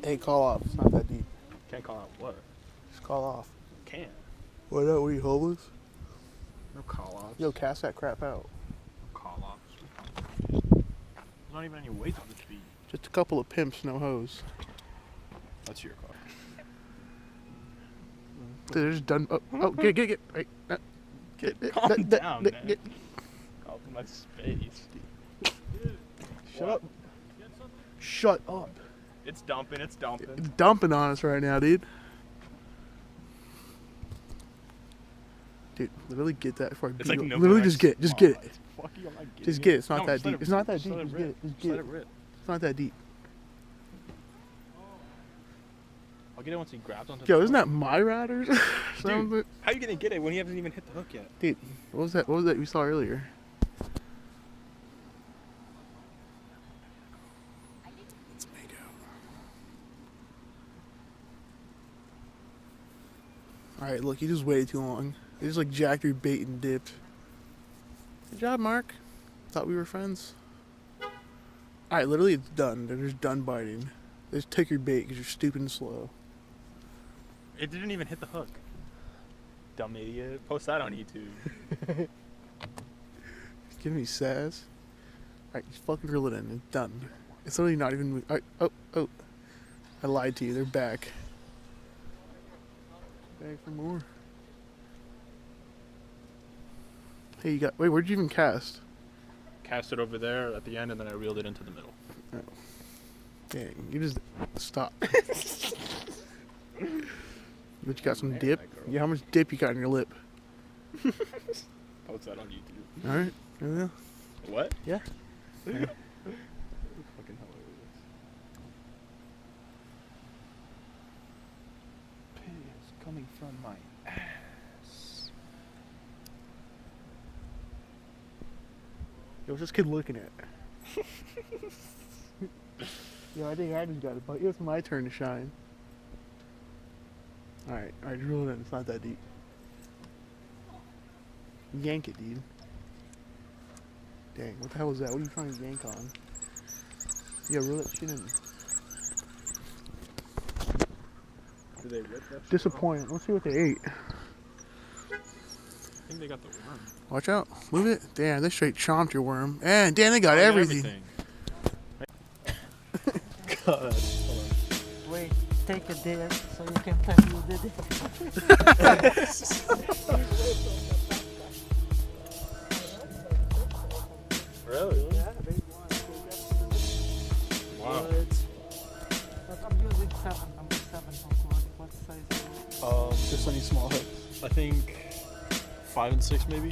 Hey, call off. It's not that deep. Can't call out what? Just call off. Can't. Why not? Were you homeless? No call offs. Yo, cast that crap out. Call offs. There's not even any weight on the feet. Just a couple of pimps, no hoes. That's your car. They're just done. Oh, get. Right. Calm down, man. Calm my space. Shut up. Shut up. It's dumping. It's dumping on us right now, dude. Dude, literally get that before I beat you. Literally just get it. Just get it. Just get it. It's not that deep. It's not that deep. Just get it. Just get it. It's not that deep. I'll get it once he grabs onto Yo, isn't that my riders? Dude, how are you gonna get it when he hasn't even hit the hook yet? Dude, what was that? What was that we saw earlier? Let's make out. All right, look, you just waited too long. You just like jacked your bait and dipped. Good job, Mark. Thought we were friends. All right, literally, it's done. They're just done biting. They just took your bait because you're stupid and slow. It didn't even hit the hook. Dumb idiot. Post that on YouTube. Just giving me sass. Alright, just fucking reel it in. It's done. It's literally not even moving. Alright, oh. I lied to you. They're back. Back for more. Hey, you got. Wait, where'd you even cast? Cast it over there at the end, and then I reeled it into the middle. Oh. Dang, you just. Stop. But you got some dip? Yeah, how much dip you got in your lip? Post that on YouTube. Alright, yeah. What? Yeah. Fucking hilarious. Piss coming from my ass. Yo, what's this kid looking at? Yo, I think I just got it, but it was my turn to shine. Alright, reel it in. It's not that deep. Yank it, dude. Dang, what the hell was that? What are you trying to yank on? Yeah, reel that shit in. Did they rip that shit? Disappointed. Let's see what they ate. I think they got the worm. Watch out. Move it. Damn, they straight chomped your worm. And damn, they got everything. God. Wait, take a dip so you can tell you did it. Really? Yeah, they want to Wow. But I'm using 7. I'm 7 from what size? Just any small hooks. I think 5 and 6 maybe.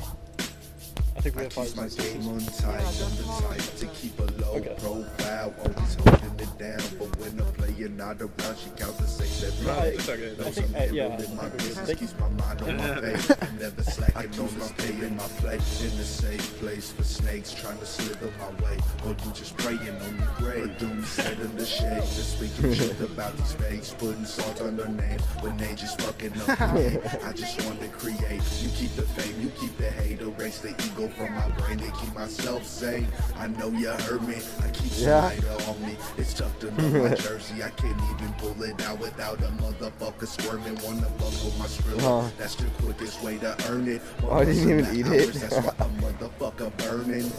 I think we I have keep 5 my and 6. game untied, I'm the type to keep a low profile, always holding it down. But when the player not around, she counts the 6 every day. It's okay. I Knows think, I'm yeah. handling my business, keeps my mind on my face. I'm never slacking on my pay in my play. In the safe place for snakes trying to slither my way. Or you just praying on your grave. Or doom set in the shade, just speaking shit about these fakes, putting salt on their name when they just fucking up the game. I just want to create. You keep the fame, you keep the hate, erase the ego from my brain to keep myself sane. I know you heard me. I keep Snyder on me. It's tucked under my jersey. I can't even pull it out without a motherfucker squirming. Wanna buckle my skrill. That's the quickest way to earn it. Oh, I didn't even eat it. That's why a motherfucker burning.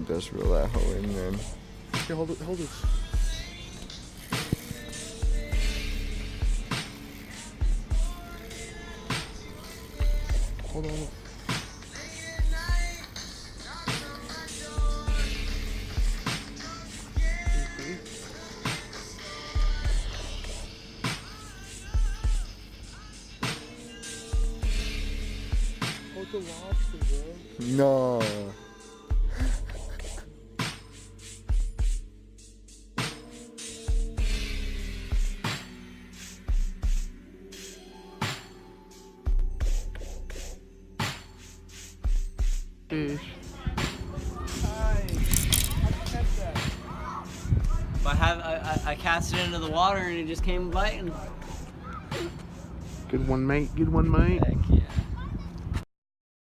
Just reel that hoe in then. Here, hold it. Hold on. Hold the lobster, bro. No. Fish. I cast it into the water and it just came biting. Good one, mate. Good one, mate. Heck yeah.